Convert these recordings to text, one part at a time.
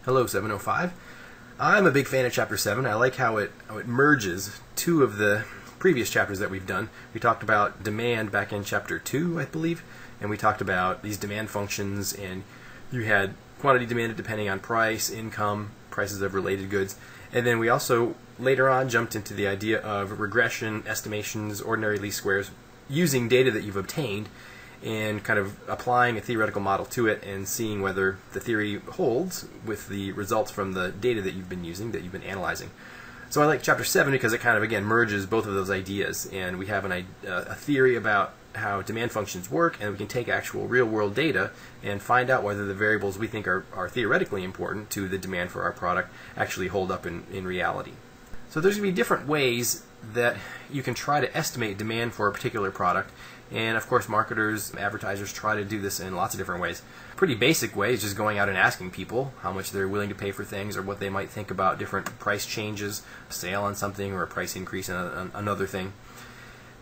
Hello, 705. I'm a big fan of Chapter 7. I like how it merges two of the previous chapters that we've done. We talked about demand back in Chapter 2, I believe, and we talked about these demand functions, and you had quantity demanded depending on price, income, prices of related goods. And then we also, later on, jumped into the idea of regression, estimations, ordinary least squares, using data that you've obtained and kind of applying a theoretical model to it and seeing whether the theory holds with the results from the data that you've been using, that you've been analyzing. So I like Chapter 7 because it kind of, again, merges both of those ideas, and we have a theory about how demand functions work, and we can take actual real-world data and find out whether the variables we think are theoretically important to the demand for our product actually hold up in reality. So there's going to be different ways that you can try to estimate demand for a particular product, and of course marketers, advertisers try to do this in lots of different ways. Pretty basic way is just going out and asking people how much they're willing to pay for things or what they might think about different price changes, a sale on something or a price increase on another thing.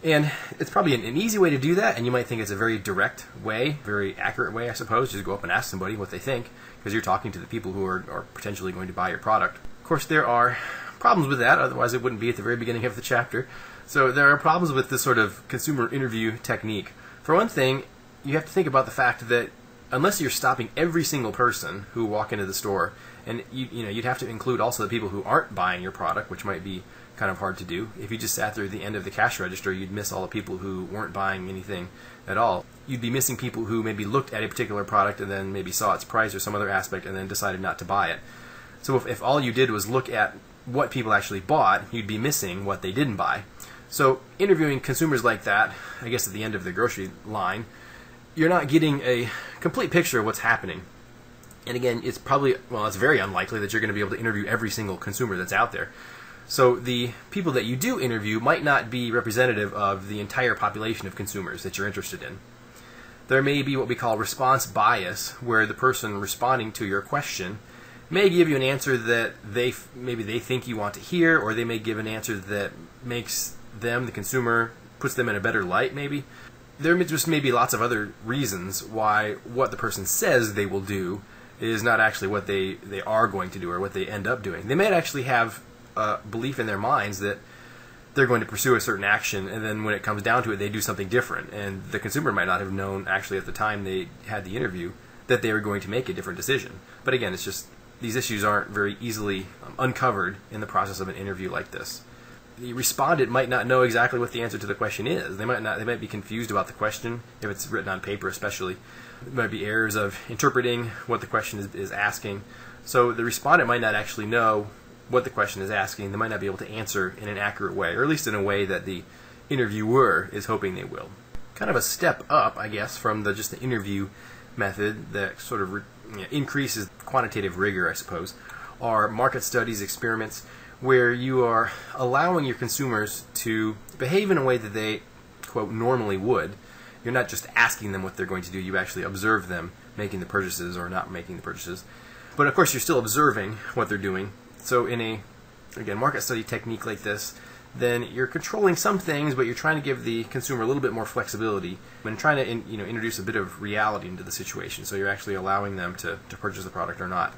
And it's probably an easy way to do that, and you might think it's a very direct way, very accurate way, I suppose. Just go up and ask somebody what they think, because you're talking to the people who are potentially going to buy your product. Of course, there are problems with that, otherwise it wouldn't be at the very beginning of the chapter. So there are problems with this sort of consumer interview technique. For one thing, you have to think about the fact that unless you're stopping every single person who walk into the store, and you'd have to include also the people who aren't buying your product, which might be kind of hard to do. If you just sat there at the end of the cash register, you'd miss all the people who weren't buying anything at all. You'd be missing people who maybe looked at a particular product and then maybe saw its price or some other aspect and then decided not to buy it. So if all you did was look at what people actually bought, you'd be missing what they didn't buy. So interviewing consumers like that, I guess at the end of the grocery line, you're not getting a complete picture of what's happening. And again, it's very unlikely that you're going to be able to interview every single consumer that's out there. So the people that you do interview might not be representative of the entire population of consumers that you're interested in. There may be what we call response bias, where the person responding to your question may give you an answer that maybe they think you want to hear, or they may give an answer that makes them, the consumer, puts them in a better light maybe. There just may be lots of other reasons why what the person says they will do is not actually what they are going to do or what they end up doing. They might actually have a belief in their minds that they're going to pursue a certain action, and then when it comes down to it, they do something different. And the consumer might not have known actually at the time they had the interview that they were going to make a different decision. But again, it's just these issues aren't very easily uncovered in the process of an interview like this. The respondent might not know exactly what the answer to the question is. They might be confused about the question, if it's written on paper especially. There might be errors of interpreting what the question is asking. So the respondent might not actually know what the question is asking. They might not be able to answer in an accurate way, or at least in a way that the interviewer is hoping they will. Kind of a step up, I guess, from just the interview method that sort of increases quantitative rigor, I suppose, are market studies, experiments, where you are allowing your consumers to behave in a way that they, quote, normally would. You're not just asking them what they're going to do, you actually observe them making the purchases or not making the purchases. But of course you're still observing what they're doing. So in a, again, market study technique like this, then you're controlling some things, but you're trying to give the consumer a little bit more flexibility when trying to introduce a bit of reality into the situation. So you're actually allowing them to purchase the product or not.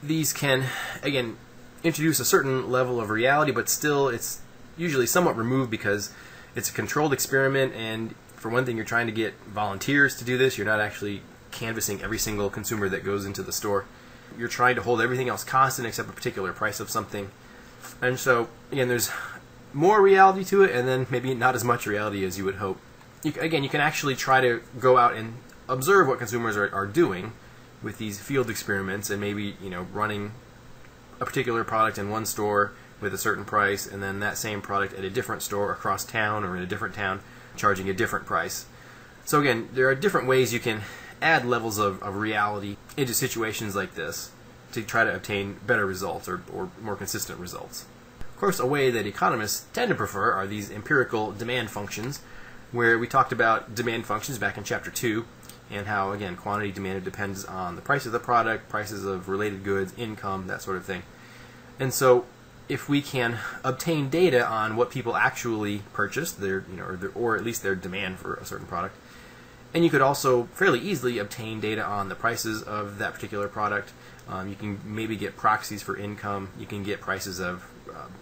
These can, again, introduce a certain level of reality, but still it's usually somewhat removed because it's a controlled experiment, and for one thing, you're trying to get volunteers to do this. You're not actually canvassing every single consumer that goes into the store. You're trying to hold everything else constant except a particular price of something. And so, again, there's more reality to it, and then maybe not as much reality as you would hope. You can actually try to go out and observe what consumers are doing with these field experiments, and maybe running a particular product in one store with a certain price, and then that same product at a different store across town or in a different town charging a different price. So again, there are different ways you can add levels of reality into situations like this to try to obtain better results or more consistent results. Of course, a way that economists tend to prefer are these empirical demand functions, where we talked about demand functions back in Chapter 2, and how, again, quantity demanded depends on the price of the product, prices of related goods, income, that sort of thing. And so if we can obtain data on what people actually purchased, or at least their demand for a certain product, And you could also fairly easily obtain data on the prices of that particular product. You can maybe get proxies for income. You can get prices of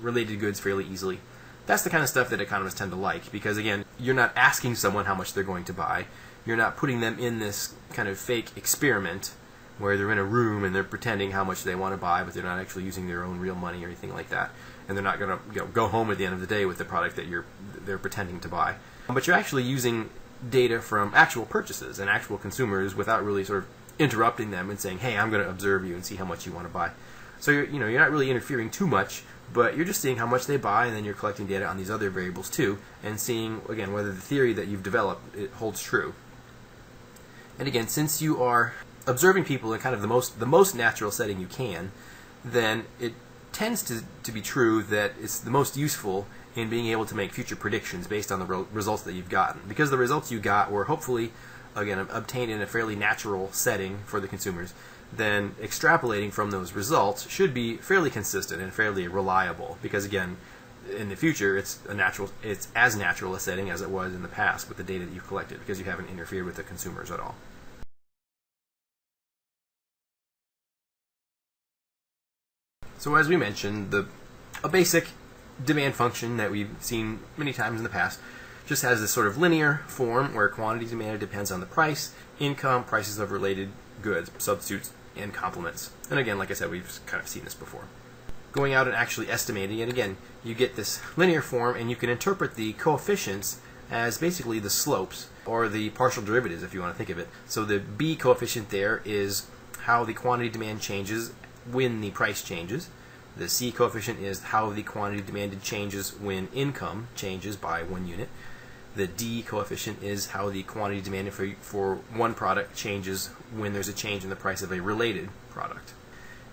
related goods fairly easily. That's the kind of stuff that economists tend to like because, again, you're not asking someone how much they're going to buy. You're not putting them in this kind of fake experiment where they're in a room and they're pretending how much they want to buy, but they're not actually using their own real money or anything like that. And they're not going to go home at the end of the day with the product that they're pretending to buy. But you're actually using data from actual purchases and actual consumers without really sort of interrupting them and saying, hey, I'm going to observe you and see how much you want to buy. So you're not really interfering too much, but you're just seeing how much they buy, and then you're collecting data on these other variables too, and seeing, again, whether the theory that you've developed it holds true. And again, since you are observing people in kind of the most natural setting you can, then it tends to be true that it's the most useful in being able to make future predictions based on the results that you've gotten. Because the results you got were hopefully, again, obtained in a fairly natural setting for the consumers, then extrapolating from those results should be fairly consistent and fairly reliable. Because again, in the future, it's as natural a setting as it was in the past with the data that you've collected, because you haven't interfered with the consumers at all. So as we mentioned, a basic demand function that we've seen many times in the past just has this sort of linear form where quantity demanded depends on the price, income, prices of related goods, substitutes, and complements. And again, like I said, we've kind of seen this before. Going out and actually estimating, and again, you get this linear form, and you can interpret the coefficients as basically the slopes, or the partial derivatives if you want to think of it. So the B coefficient there is how the quantity demand changes when the price changes. The C coefficient is how the quantity demanded changes when income changes by 1 unit. The D coefficient is how the quantity demanded for one product changes when there's a change in the price of a related product.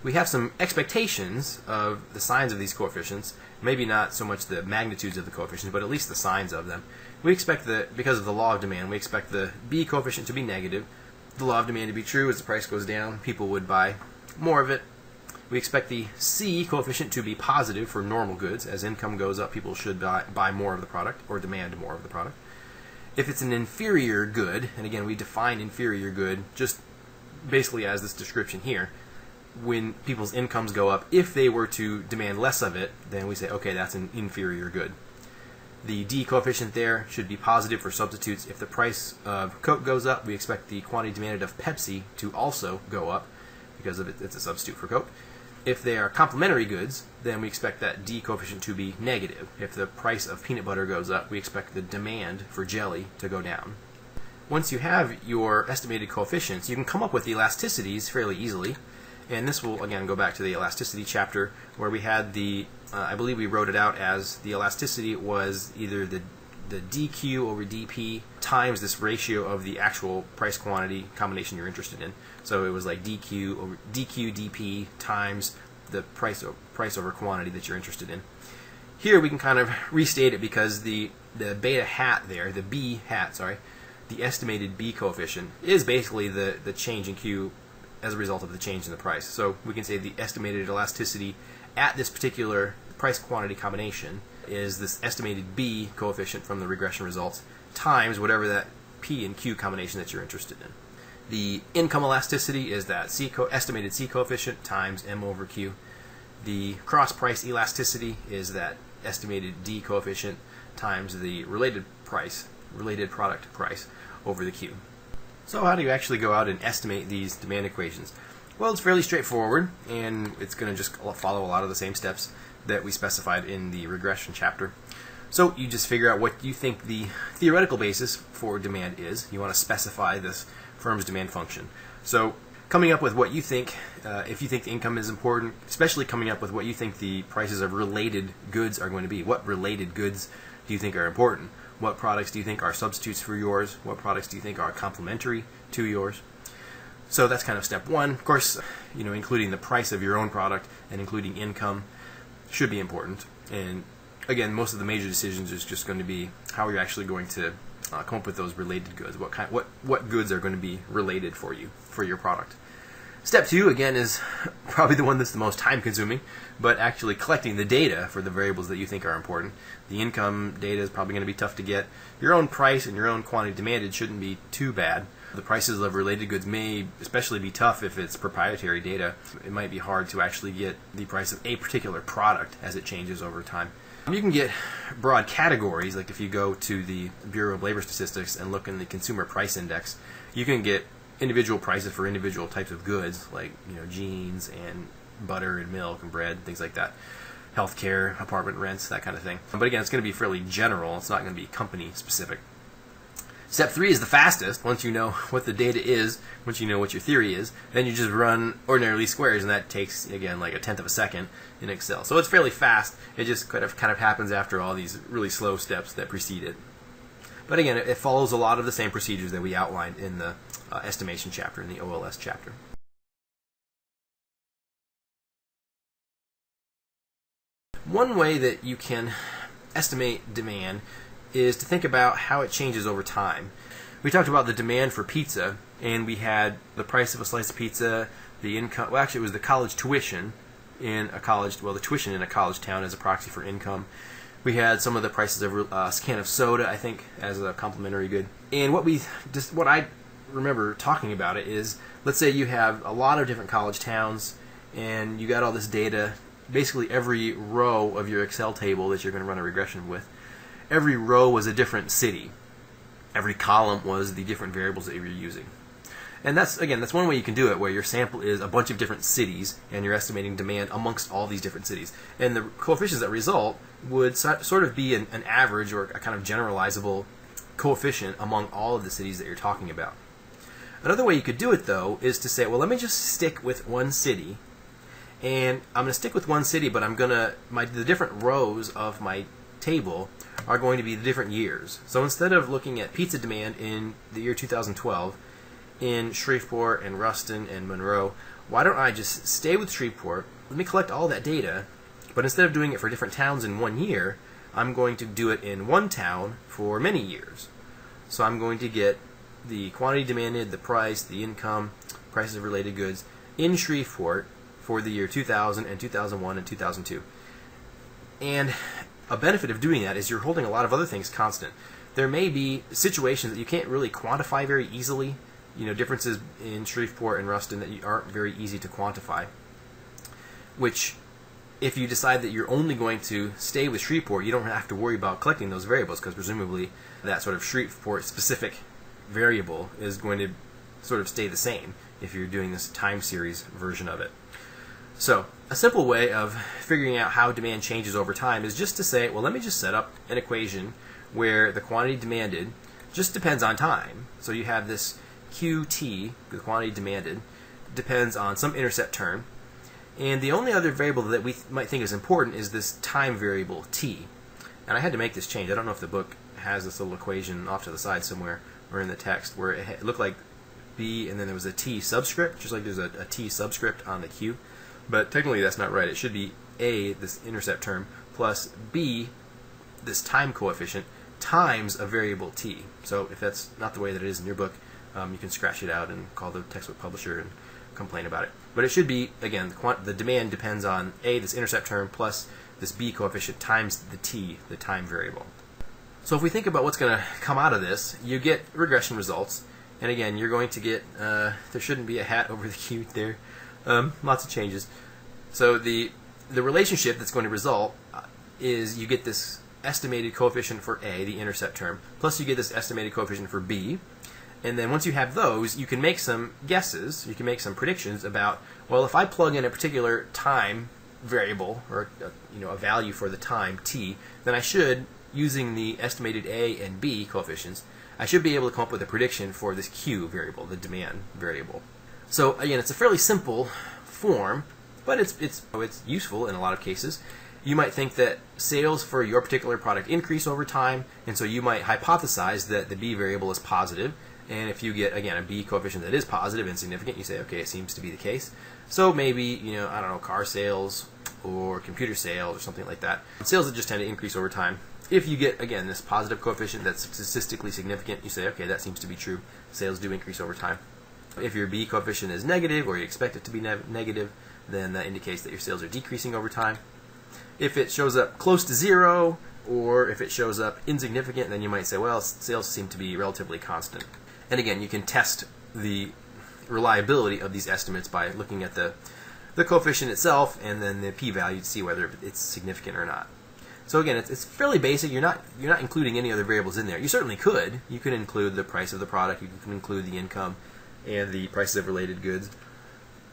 We have some expectations of the signs of these coefficients, maybe not so much the magnitudes of the coefficients, but at least the signs of them. We expect that, because of the law of demand, we expect the B coefficient to be negative, the law of demand to be true. As the price goes down, people would buy more of it. We expect the C coefficient to be positive for normal goods. As income goes up, people should buy more of the product or demand more of the product. If it's an inferior good, and again, we define inferior good just basically as this description here, when people's incomes go up, if they were to demand less of it, then we say, okay, that's an inferior good. The D coefficient there should be positive for substitutes. If the price of Coke goes up, we expect the quantity demanded of Pepsi to also go up because of it's a substitute for Coke. If they are complementary goods, then we expect that D coefficient to be negative. If the price of peanut butter goes up, we expect the demand for jelly to go down. Once you have your estimated coefficients, you can come up with elasticities fairly easily. And this will, again, go back to the elasticity chapter where we had I believe we wrote it out as the elasticity was either the dq over dp times this ratio of the actual price quantity combination you're interested in. So it was like dq dp times the price over quantity that you're interested in. Here we can kind of restate it because the beta hat there, the b hat, sorry, the estimated b coefficient is basically the change in q as a result of the change in the price. So we can say the estimated elasticity at this particular price quantity combination is this estimated B coefficient from the regression results times whatever that P and Q combination that you're interested in. The income elasticity is that estimated C coefficient times M over Q. The cross price elasticity is that estimated D coefficient times the related product price over the Q. So how do you actually go out and estimate these demand equations? Well, it's fairly straightforward, and it's going to just follow a lot of the same steps that we specified in the regression chapter. So you just figure out what you think the theoretical basis for demand is. You want to specify this firm's demand function. So coming up with what you think, if you think the income is important, especially coming up with what you think the prices of related goods are going to be. What related goods do you think are important? What products do you think are substitutes for yours? What products do you think are complementary to yours? So that's kind of step one. Of course, including the price of your own product and including income should be important. And again, most of the major decisions is just going to be how you're actually going to come up with those related goods. What goods are going to be related for you, for your product. Step 2, again, is probably the one that's the most time consuming, but actually collecting the data for the variables that you think are important. The income data is probably going to be tough to get. Your own price and your own quantity demanded shouldn't be too bad. The prices of related goods may especially be tough if it's proprietary data. It might be hard to actually get the price of a particular product as it changes over time. You can get broad categories, like if you go to the Bureau of Labor Statistics and look in the Consumer Price Index, you can get individual prices for individual types of goods, like jeans and butter and milk and bread, things like that. Healthcare, apartment rents, that kind of thing. But again, it's going to be fairly general. It's not going to be company specific. Step 3 is the fastest. Once you know what the data is, once you know what your theory is, then you just run ordinary least squares, and that takes, again, like 1/10 of a second in Excel. So it's fairly fast. It just kind of happens after all these really slow steps that precede it. But again, it follows a lot of the same procedures that we outlined in the estimation chapter, in the OLS chapter. One way that you can estimate demand is to think about how it changes over time. We talked about the demand for pizza, and we had the price of a slice of pizza, the income, well actually it was the college tuition in a college, well the tuition in a college town as a proxy for income. We had some of the prices of a can of soda, I think, as a complementary good. And what I remember talking about it is, let's say you have a lot of different college towns, and you got all this data. Basically every row of your Excel table that you're going to run a regression with, every row was a different city. Every column was the different variables that you were using. And that's one way you can do it, where your sample is a bunch of different cities, and you're estimating demand amongst all these different cities. And the coefficients that result would sort of be an average or a kind of generalizable coefficient among all of the cities that you're talking about. Another way you could do it, though, is to say, well, let me just stick with one city. And I'm going to stick with one city, but the different rows of my table are going to be the different years. So instead of looking at pizza demand in the year 2012 in Shreveport and Ruston and Monroe, why don't I just stay with Shreveport, let me collect all that data, but instead of doing it for different towns in 1 year, I'm going to do it in one town for many years. So I'm going to get the quantity demanded, the price, the income, prices of related goods in Shreveport for the year 2000 and 2001 and 2002. And a benefit of doing that is you're holding a lot of other things constant. There may be situations that you can't really quantify very easily, differences in Shreveport and Ruston that aren't very easy to quantify, which if you decide that you're only going to stay with Shreveport, you don't have to worry about collecting those variables, because presumably that sort of Shreveport specific variable is going to sort of stay the same if you're doing this time series version of it. So a simple way of figuring out how demand changes over time is just to say, well, let me just set up an equation where the quantity demanded just depends on time. So you have this QT, the quantity demanded, depends on some intercept term. And the only other variable that we might think is important is this time variable T. And I had to make this change. I don't know if the book has this little equation off to the side somewhere or in the text where it looked like B and then there was a T subscript, just like there's a T subscript on the Q. But technically that's not right. It should be A, this intercept term, plus B, this time coefficient, times a variable T. So if that's not the way that it is in your book, you can scratch it out and call the textbook publisher and complain about it. But it should be, again, the demand depends on A, this intercept term, plus this B coefficient times the T, the time variable. So if we think about what's going to come out of this, you get regression results. And again, you're going to get, there shouldn't be a hat over the Q there. Lots of changes. So the relationship that's going to result is you get this estimated coefficient for A, the intercept term, plus you get this estimated coefficient for B. And then once you have those, you can make some guesses, you can make some predictions about, well, if I plug in a particular time variable, or a value for the time t, then I should, using the estimated A and B coefficients, I should be able to come up with a prediction for this Q variable, the demand variable. So again, it's a fairly simple form, but it's useful in a lot of cases. You might think that sales for your particular product increase over time, and so you might hypothesize that the B variable is positive. And if you get, again, a B coefficient that is positive and significant, you say, okay, it seems to be the case. So maybe, I don't know, car sales or computer sales or something like that. Sales that just tend to increase over time. If you get, again, this positive coefficient that's statistically significant, you say, okay, that seems to be true. Sales do increase over time. If your B coefficient is negative, or you expect it to be negative, then that indicates that your sales are decreasing over time. If it shows up close to 0, or if it shows up insignificant, then you might say, well, sales seem to be relatively constant. And again, you can test the reliability of these estimates by looking at the coefficient itself and then the p-value to see whether it's significant or not. So again, it's fairly basic. You're not including any other variables in there. You certainly could. You could include the price of the product. You can include the income and the prices of related goods.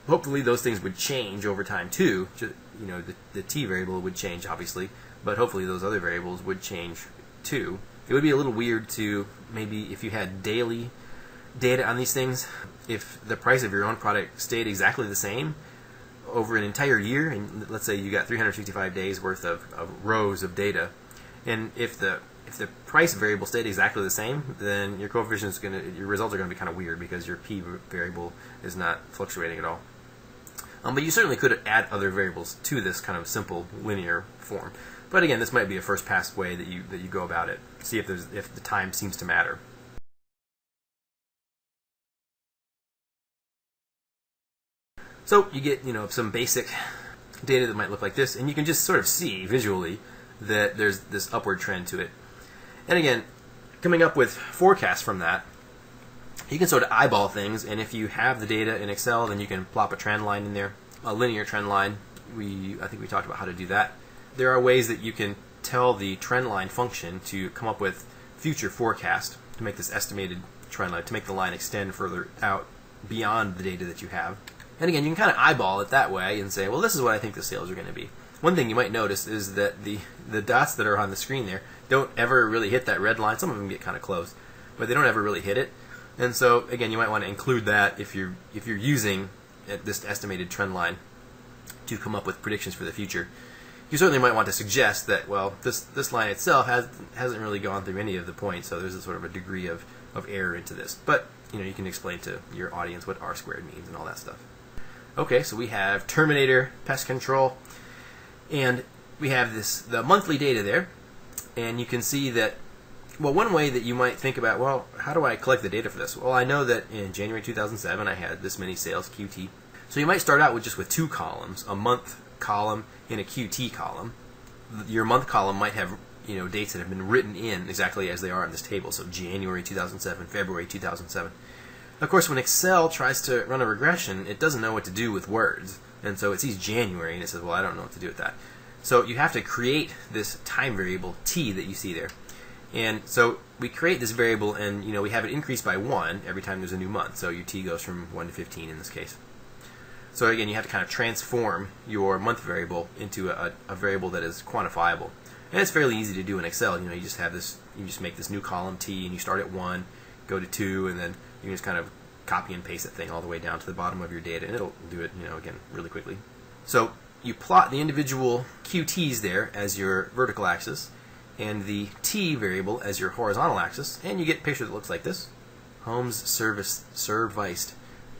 Hopefully, those things would change over time too. You know, the t variable would change, obviously, but hopefully those other variables would change too. It would be a little weird to maybe if you had daily data on these things, if the price of your own product stayed exactly the same over an entire year, and let's say you got 365 days worth of rows of data, and if the price variable stayed exactly the same, then your coefficient is your results are going to be kind of weird because your p variable is not fluctuating at all. But you certainly could add other variables to this kind of simple linear form. But again, this might be a first pass way that you go about it. See if the time seems to matter. So you get some basic data that might look like this, and you can just sort of see visually that there's this upward trend to it. And again, coming up with forecasts from that, you can sort of eyeball things, and if you have the data in Excel, then you can plop a trend line in there, a linear trend line. I think we talked about how to do that. There are ways that you can tell the trend line function to come up with future forecast to make this estimated trend line, to make the line extend further out beyond the data that you have. And again, you can kind of eyeball it that way and say, well, this is what I think the sales are going to be. One thing you might notice is that the dots that are on the screen there don't ever really hit that red line. Some of them get kind of close, but they don't ever really hit it. And so, again, you might want to include that if you're using this estimated trend line to come up with predictions for the future. You certainly might want to suggest that, well, this line itself hasn't really gone through any of the points, so there's a sort of a degree of error into this. But you can explain to your audience what R squared means and all that stuff. Okay, so we have Terminator Pest Control, and we have the monthly data there, and you can see that, well, one way that you might think about, well, how do I collect the data for this? Well, I know that in January 2007 I had this many sales, QT. So you might start out with just two columns, a month column and a QT column. Your month column might have dates that have been written in exactly as they are in this table, so January 2007, February 2007. Of course, when Excel tries to run a regression, it doesn't know what to do with words, and so it sees January and it says, well, I don't know what to do with that. So you have to create this time variable t that you see there. And so we create this variable, and we have it increase by 1 every time there's a new month. So your t goes from 1 to 15 in this case. So again, you have to kind of transform your month variable into a variable that is quantifiable. And it's fairly easy to do in Excel. You just have this, you just make this new column t, and you start at 1, go to 2, and then you can just kind of copy and paste that thing all the way down to the bottom of your data, and it'll do it, again, really quickly. So you plot the individual QTs there as your vertical axis, and the t variable as your horizontal axis, and you get a picture that looks like this. Homes serviced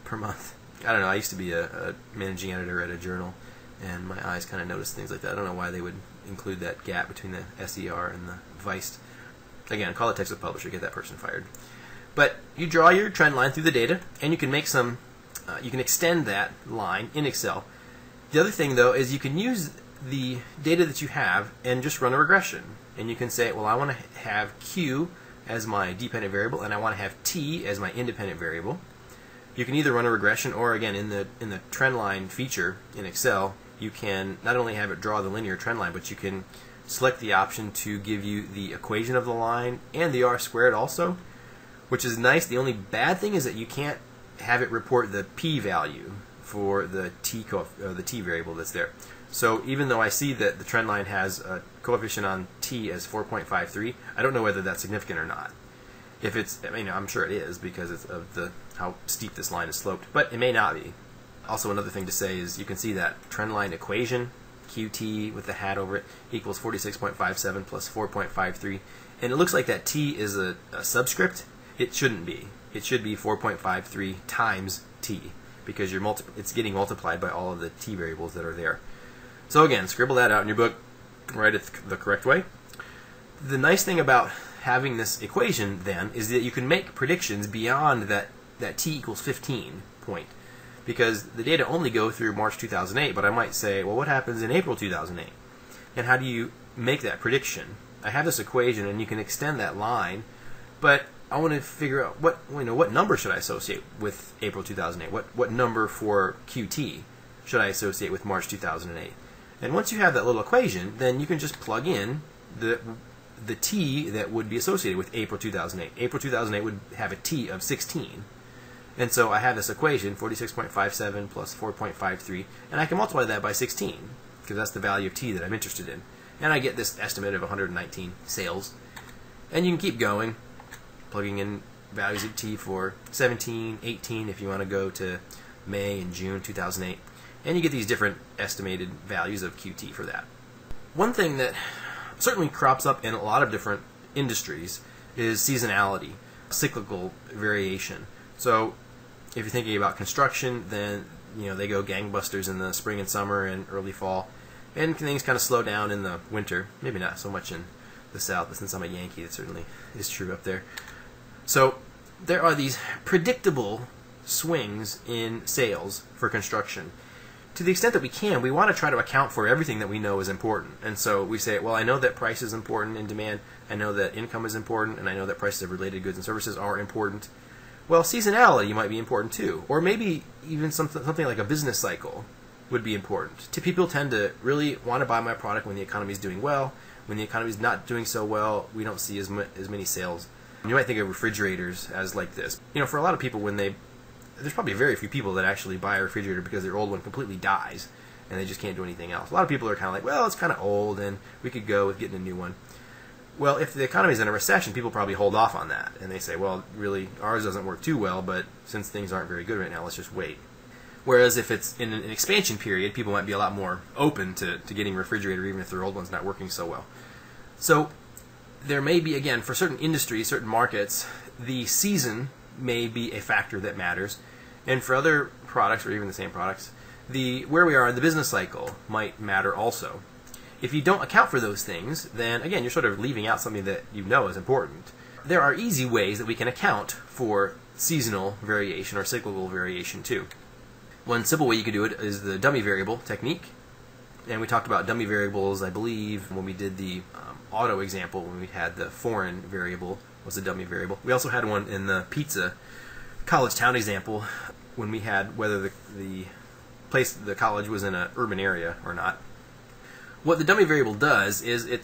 per month. I don't know, I used to be a managing editor at a journal, and my eyes kind of noticed things like that. I don't know why they would include that gap between the SER and the Weist. Again, call it text with publisher, get that person fired. But you draw your trend line through the data, and you can make you can extend that line in Excel. The other thing, though, is you can use the data that you have and just run a regression. And you can say, well, I want to have Q as my dependent variable, and I want to have T as my independent variable. You can either run a regression, or again, in the trend line feature in Excel, you can not only have it draw the linear trend line, but you can select the option to give you the equation of the line and the R squared also, which is nice. The only bad thing is that you can't have it report the p value for the t variable that's there. So even though I see that the trend line has a coefficient on t as 4.53, I don't know whether that's significant or not. If it's, I'm sure it is because of how steep this line is sloped, but it may not be. Also, another thing to say is you can see that trend line equation, QT with the hat over it, equals 46.57 plus 4.53, and it looks like that t is a subscript. It shouldn't be. It should be 4.53 times t, because it's getting multiplied by all of the t variables that are there. So again, scribble that out in your book, write it the correct way. The nice thing about having this equation then is that you can make predictions beyond that that t equals 15 point, because the data only go through March 2008, but I might say, well, what happens in April 2008? And how do you make that prediction? I have this equation, and you can extend that line, but I want to figure out what number should I associate with April 2008? What number for QT should I associate with March 2008? And once you have that little equation, then you can just plug in the t that would be associated with April 2008. April 2008 would have a t of 16. And so I have this equation, 46.57 plus 4.53, and I can multiply that by 16, because that's the value of t that I'm interested in. And I get this estimate of 119 sales. And you can keep going, plugging in values of t for 17, 18, if you want to go to May and June 2008. And you get these different estimated values of QT for that. One thing that certainly crops up in a lot of different industries is seasonality, cyclical variation. So if you're thinking about construction, then they go gangbusters in the spring and summer and early fall, and things kind of slow down in the winter. Maybe not so much in the South, but since I'm a Yankee, it certainly is true up there. So there are these predictable swings in sales for construction. To the extent that we can, we want to try to account for everything that we know is important. And so we say, well, I know that price is important in demand, I know that income is important, and I know that prices of related goods and services are important. Well, seasonality might be important too, or maybe even something like a business cycle would be important. People tend to really want to buy my product when the economy is doing well. When the economy is not doing so well, we don't see as many sales. You might think of refrigerators as like this. For a lot of people, there's probably very few people that actually buy a refrigerator because their old one completely dies and they just can't do anything else. A lot of people are kind of like, well, it's kind of old and we could go with getting a new one. Well, if the economy is in a recession, people probably hold off on that. And they say, well, really, ours doesn't work too well, but since things aren't very good right now, let's just wait. Whereas if it's in an expansion period, people might be a lot more open to getting a refrigerator, even if their old one's not working so well. So there may be, again, for certain industries, certain markets, the season may be a factor that matters. And for other products, or even the same products, where we are in the business cycle might matter also. If you don't account for those things, then again, you're sort of leaving out something that you know is important. There are easy ways that we can account for seasonal variation or cyclical variation too. One simple way you could do it is the dummy variable technique. And we talked about dummy variables, I believe, when we did the auto example, when we had the foreign variable was a dummy variable. We also had one in the pizza college town example when we had whether the college was in an urban area or not. What the dummy variable does is it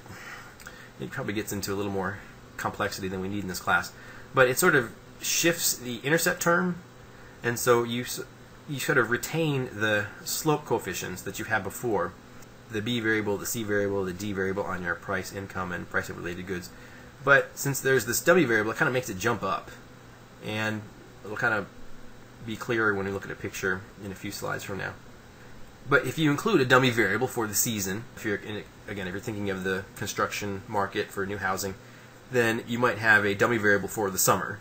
probably gets into a little more complexity than we need in this class, but it sort of shifts the intercept term, and so you sort of retain the slope coefficients that you had before, the B variable, the C variable, the D variable on your price, income, and price of related goods. But since there's this W variable, it kind of makes it jump up, and it'll kind of be clearer when we look at a picture in a few slides from now. But if you include a dummy variable for the season, if you're thinking of the construction market for new housing, then you might have a dummy variable for the summer.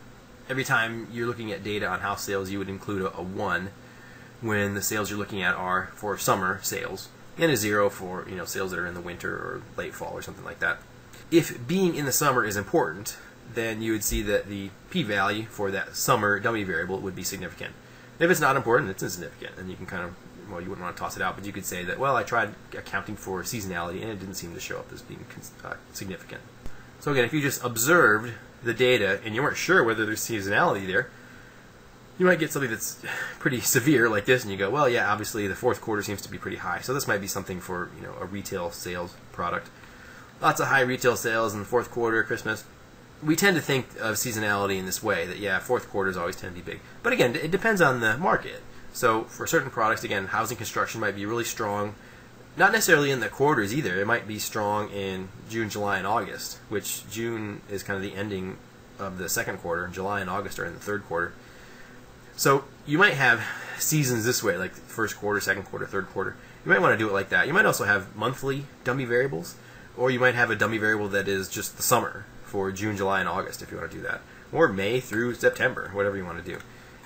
Every time you're looking at data on house sales, you would include a 1 when the sales you're looking at are for summer sales, and a 0 for sales that are in the winter or late fall or something like that. If being in the summer is important, then you would see that the p-value for that summer dummy variable would be significant. If it's not important, it's insignificant, and you can kind of, well, you wouldn't want to toss it out, but you could say that, well, I tried accounting for seasonality and it didn't seem to show up as being significant. So again, if you just observed the data and you weren't sure whether there's seasonality there, you might get something that's pretty severe like this, and you go, well, yeah, obviously the fourth quarter seems to be pretty high, so this might be something for a retail sales product. Lots of high retail sales in the fourth quarter, Christmas. We tend to think of seasonality in this way, that yeah, fourth quarters always tend to be big. But again, it depends on the market. So for certain products, again, housing construction might be really strong. Not necessarily in the quarters either. It might be strong in June, July, and August, which June is kind of the ending of the second quarter, and July and August are in the third quarter. So you might have seasons this way, like first quarter, second quarter, third quarter. You might want to do it like that. You might also have monthly dummy variables, or you might have a dummy variable that is just the summer for June, July, and August if you want to do that. Or May through September, whatever you want to do.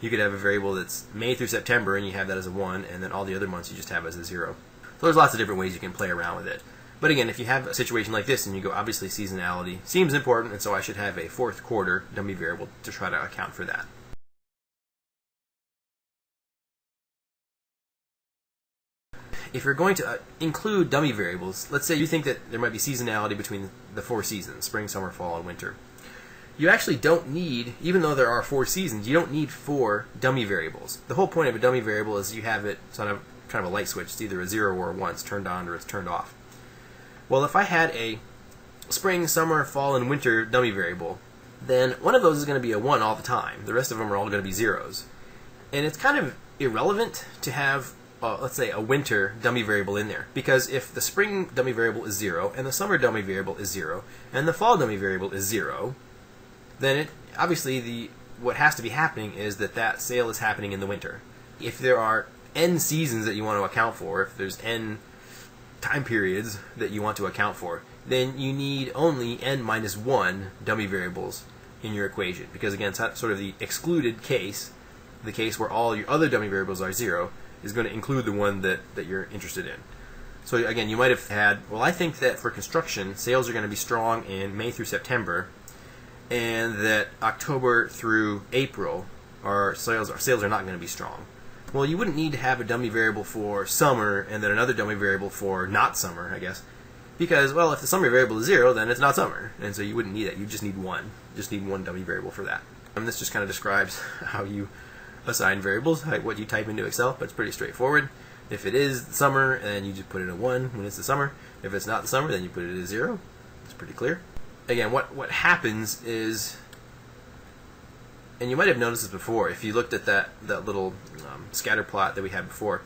You could have a variable that's May through September, and you have that as a 1, and then all the other months you just have as a 0. So there's lots of different ways you can play around with it. But again, if you have a situation like this and you go, obviously seasonality seems important, and so I should have a fourth quarter dummy variable to try to account for that. if you're going to include dummy variables, let's say you think that there might be seasonality between the 4 seasons, spring, summer, fall, and winter. You actually don't need, even though there are 4 seasons, you don't need 4 dummy variables. The whole point of a dummy variable is you have it on a kind of a light switch. It's either a 0 or a 1. It's turned on or it's turned off. Well, if I had a spring, summer, fall, and winter dummy variable, then one of those is going to be a 1 all the time. The rest of them are all going to be zeros. And it's kind of irrelevant to have, let's say, a winter dummy variable in there. Because if the spring dummy variable is 0, and the summer dummy variable is 0, and the fall dummy variable is 0, then obviously what has to be happening is that sale is happening in the winter. If there are n seasons that you want to account for, if there's n time periods that you want to account for, then you need only n minus 1 dummy variables in your equation. Because again, it's sort of the excluded case, the case where all your other dummy variables are 0, is going to include the one that you're interested in. So again, you might have had, well, I think that for construction, sales are going to be strong in May through September, and that October through April our sales are not going to be strong. Well, you wouldn't need to have a dummy variable for summer and then another dummy variable for not summer, I guess. Because, well, if the summer variable is 0, then it's not summer. And so you wouldn't need it. You just need one. You just need one dummy variable for that. And this just kind of describes how you assign variables, what you type into Excel, but it's pretty straightforward. If it is summer, then you just put in a 1 when it's the summer. If it's not the summer, then you put it as 0. It's pretty clear. Again, what happens is, and you might have noticed this before, if you looked at that little scatter plot that we had before,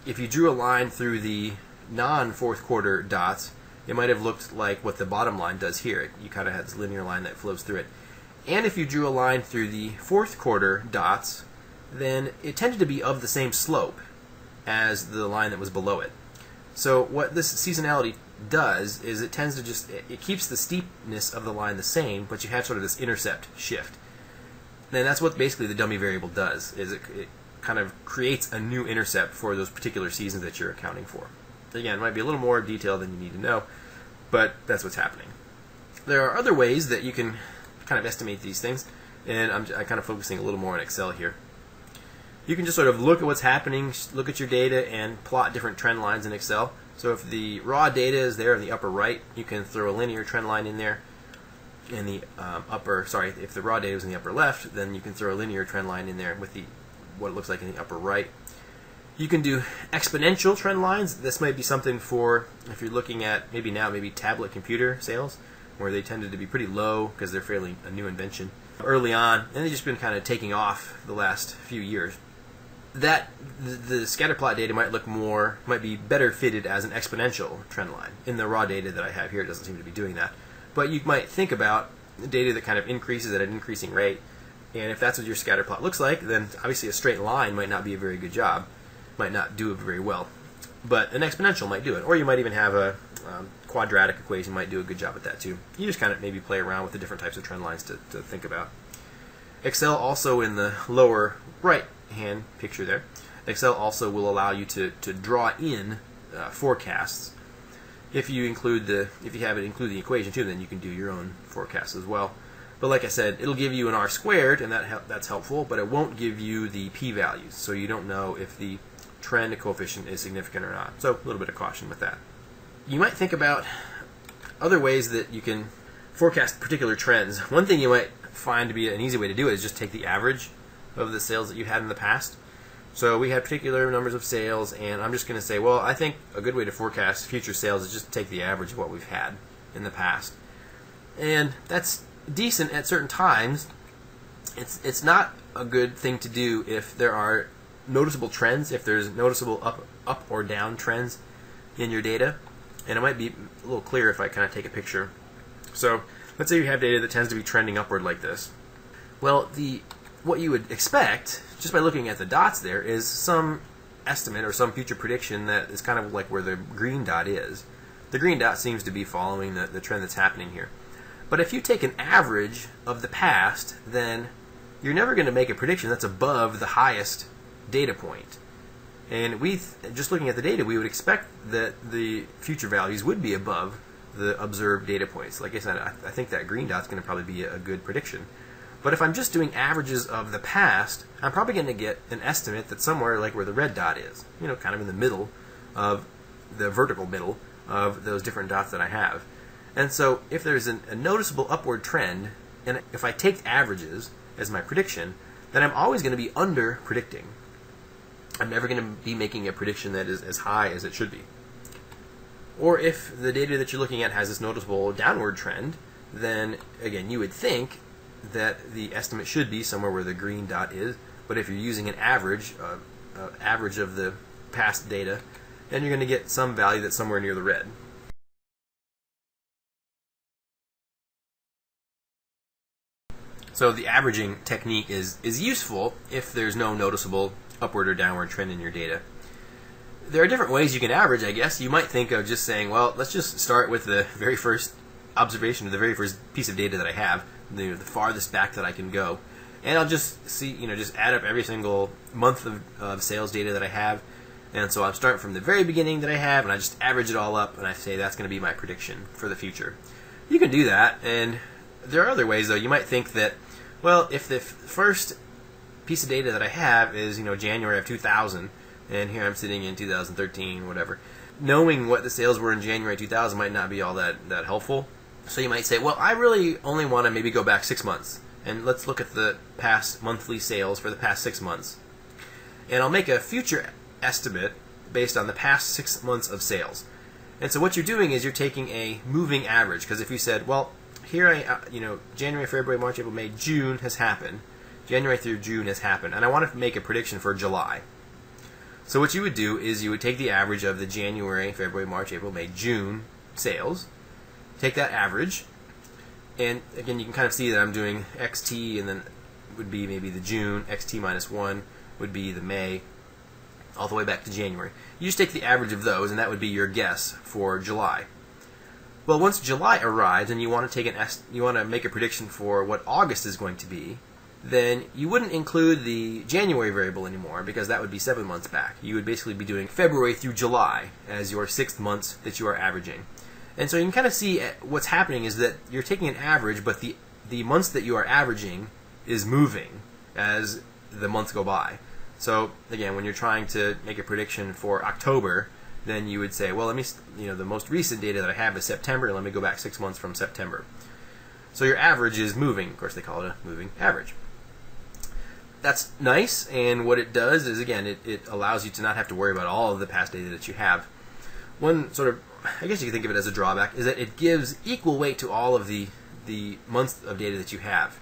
if you drew a line through the non-fourth quarter dots, it might have looked like what the bottom line does here. You kind of had this linear line that flows through it. And if you drew a line through the fourth quarter dots, then it tended to be of the same slope as the line that was below it. So what this seasonality does is it tends to it keeps the steepness of the line the same, but you have sort of this intercept shift. And that's what basically the dummy variable does, is it kind of creates a new intercept for those particular seasons that you're accounting for. Again, it might be a little more detail than you need to know, but that's what's happening. There are other ways that you can kind of estimate these things, and I'm kind of focusing a little more on Excel here. You can just sort of look at what's happening, look at your data, and plot different trend lines in Excel. So if the raw data is there in the upper right, you can throw a linear trend line in there. In the if the raw data is in the upper left, then you can throw a linear trend line in there with what it looks like in the upper right. You can do exponential trend lines. This might be something for if you're looking at maybe tablet computer sales, where they tended to be pretty low because they're fairly a new invention early on, and they've just been kind of taking off the last few years. The scatter plot data might be better fitted as an exponential trend line. In the raw data that I have here, it doesn't seem to be doing that. But you might think about data that kind of increases at an increasing rate, and if that's what your scatter plot looks like, then obviously a straight line might not be a very good job, might not do it very well. But an exponential might do it, or you might even have a quadratic equation might do a good job at that too. You just kind of maybe play around with the different types of trend lines to think about. Excel also, in the lower right hand picture there, Excel also will allow you to draw in forecasts. If you include include the equation too, then you can do your own forecasts as well. But like I said, it'll give you an R squared, and that's helpful, but it won't give you the p-values, so you don't know if the trend coefficient is significant or not. So a little bit of caution with that. You might think about other ways that you can forecast particular trends. One thing you might find to be an easy way to do it is just take the average of the sales that you had in the past. So we had particular numbers of sales, and I'm just going to say, well, I think a good way to forecast future sales is just to take the average of what we've had in the past. And that's decent at certain times. It's not a good thing to do if there are noticeable trends, if there's noticeable up or down trends in your data. And it might be a little clearer if I kind of take a picture. So let's say you have data that tends to be trending upward like this. Well, what you would expect, just by looking at the dots there, is some estimate or some future prediction that is kind of like where the green dot is. The green dot seems to be following the trend that's happening here. But if you take an average of the past, then you're never going to make a prediction that's above the highest data point. And just looking at the data, we would expect that the future values would be above the observed data points. Like I said, I think that green dot's going to probably be a good prediction. But if I'm just doing averages of the past, I'm probably going to get an estimate that's somewhere like where the red dot is, kind of in the middle of the vertical middle of those different dots that I have. And so if there's a noticeable upward trend, and if I take averages as my prediction, then I'm always going to be under predicting. I'm never going to be making a prediction that is as high as it should be. Or if the data that you're looking at has this noticeable downward trend, then again, you would think that the estimate should be somewhere where the green dot is. But if you're using an average of the past data, then you're going to get some value that's somewhere near the red. So the averaging technique is useful if there's no noticeable upward or downward trend in your data. There are different ways you can average, I guess. You might think of just saying, well, let's just start with the very first observation, the very first piece of data that I have, the farthest back that I can go. And I'll just see, just add up every single month of sales data that I have. And so I'm starting from the very beginning that I have, and I just average it all up, and I say that's going to be my prediction for the future. You can do that, and there are other ways, though. You might think that, well, if the first piece of data that I have is, January of 2000, and here I'm sitting in 2013, whatever, knowing what the sales were in January 2000 might not be all that helpful. So you might say, well, I really only want to maybe go back 6 months, and let's look at the past monthly sales for the past 6 months. And I'll make a future estimate based on the past 6 months of sales. And so what you're doing is you're taking a moving average, because if you said, well, here January, February, March, April, May, June has happened. January through June has happened, and I want to make a prediction for July. So what you would do is you would take the average of the January, February, March, April, May, June sales, take that average, and again you can kind of see that I'm doing XT, and then would be maybe the June, XT minus 1 would be the May, all the way back to January. You just take the average of those, and that would be your guess for July. Well, once July arrives and you want to make a prediction for what August is going to be, then you wouldn't include the January variable anymore, because that would be 7 months back. You would basically be doing February through July as your 6 months that you are averaging. And so you can kind of see what's happening is that you're taking an average, but the months that you are averaging is moving as the months go by. So again, when you're trying to make a prediction for October, then you would say, well, let me, the most recent data that I have is September, let me go back 6 months from September. So your average is moving. Of course, they call it a moving average. That's nice, and what it does is, again, it allows you to not have to worry about all of the past data that you have. One sort of, I guess you can think of it as a drawback, is that it gives equal weight to all of the months of data that you have.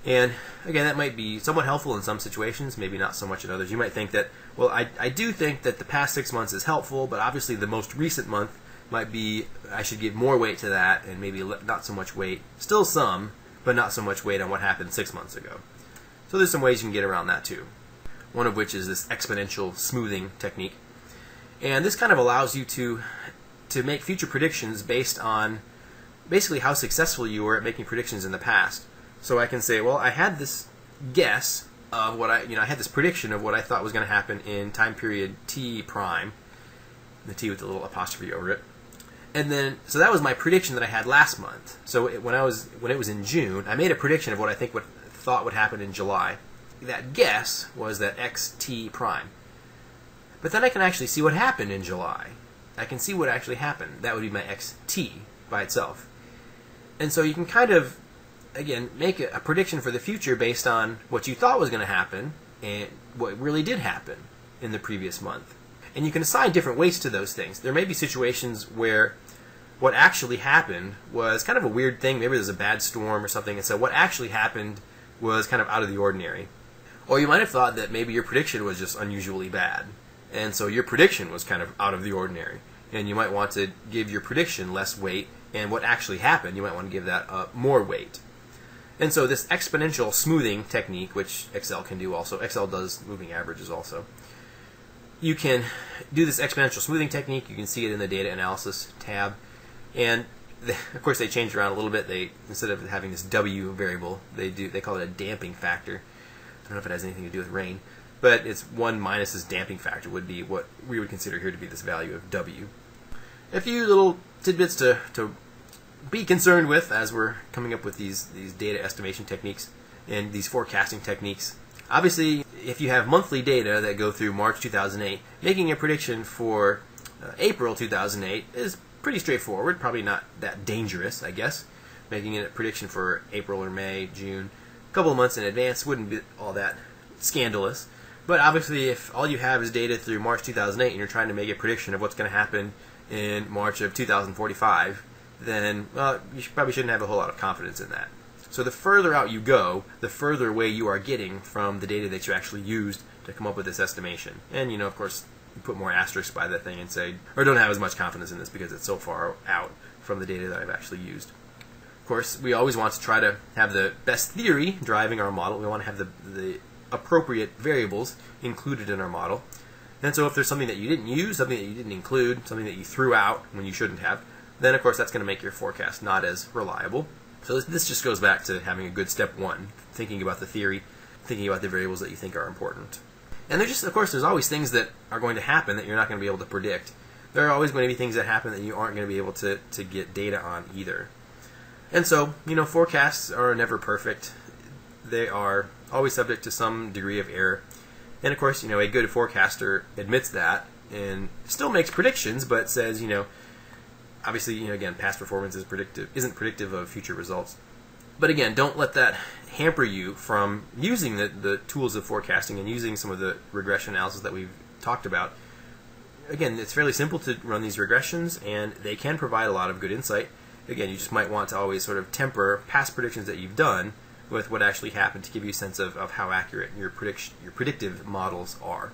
And again, that might be somewhat helpful in some situations, maybe not so much in others. You might think that, well, I do think that the past 6 months is helpful, but obviously the most recent month might be, I should give more weight to that, and maybe not so much weight, still some, but not so much weight on what happened 6 months ago. So there's some ways you can get around that too. One of which is this exponential smoothing technique. And this kind of allows you to make future predictions based on basically how successful you were at making predictions in the past. So I can say, well, I had this guess of what I had this prediction of what I thought was going to happen in time period T prime, the T with the little apostrophe over it. And then, so that was my prediction that I had last month. So when it was in June, I made a prediction of what I thought would happen in July. That guess was that XT prime. But then I can actually see what happened in July. I can see what actually happened. That would be my XT by itself. And so you can kind of, again, make a prediction for the future based on what you thought was going to happen and what really did happen in the previous month. And you can assign different weights to those things. There may be situations where what actually happened was kind of a weird thing. Maybe there's a bad storm or something, and so what actually happened was kind of out of the ordinary. Or you might have thought that maybe your prediction was just unusually bad, and so your prediction was kind of out of the ordinary. And you might want to give your prediction less weight, and what actually happened, you might want to give that more weight. And so this exponential smoothing technique, which Excel can do also, Excel does moving averages also, you can do this exponential smoothing technique. You can see it in the data analysis tab. And of course they changed around a little bit. Instead of having this W variable, they call it a damping factor. I don't know if it has anything to do with rain, but it's 1 minus this damping factor would be what we would consider here to be this value of W. A few little tidbits to be concerned with as we're coming up with these data estimation techniques and these forecasting techniques. Obviously, if you have monthly data that go through March 2008, making a prediction for April 2008 is pretty straightforward, probably not that dangerous, I guess. Making a prediction for April or May, June, a couple of months in advance wouldn't be all that scandalous. But obviously, if all you have is data through March 2008 and you're trying to make a prediction of what's going to happen in March of 2045, then you probably shouldn't have a whole lot of confidence in that. So the further out you go, the further away you are getting from the data that you actually used to come up with this estimation. And, of course, you put more asterisks by that thing and say, or don't have as much confidence in this because it's so far out from the data that I've actually used. Of course, we always want to try to have the best theory driving our model. We want to have the appropriate variables included in our model. And so if there's something that you didn't use, something that you didn't include, something that you threw out when you shouldn't have, then of course that's going to make your forecast not as reliable. So this just goes back to having a good step one, thinking about the theory, thinking about the variables that you think are important. And there's always things that are going to happen that you're not going to be able to predict. There are always going to be things that happen that you aren't going to be able to get data on either. And so, forecasts are never perfect. They are always subject to some degree of error. And of course, a good forecaster admits that and still makes predictions, but says, obviously, again, past performance isn't predictive of future results. But again, don't let that hamper you from using the tools of forecasting and using some of the regression analysis that we've talked about. Again, it's fairly simple to run these regressions, and they can provide a lot of good insight. Again, you just might want to always sort of temper past predictions that you've done with what actually happened to give you a sense of how accurate your predictive models are.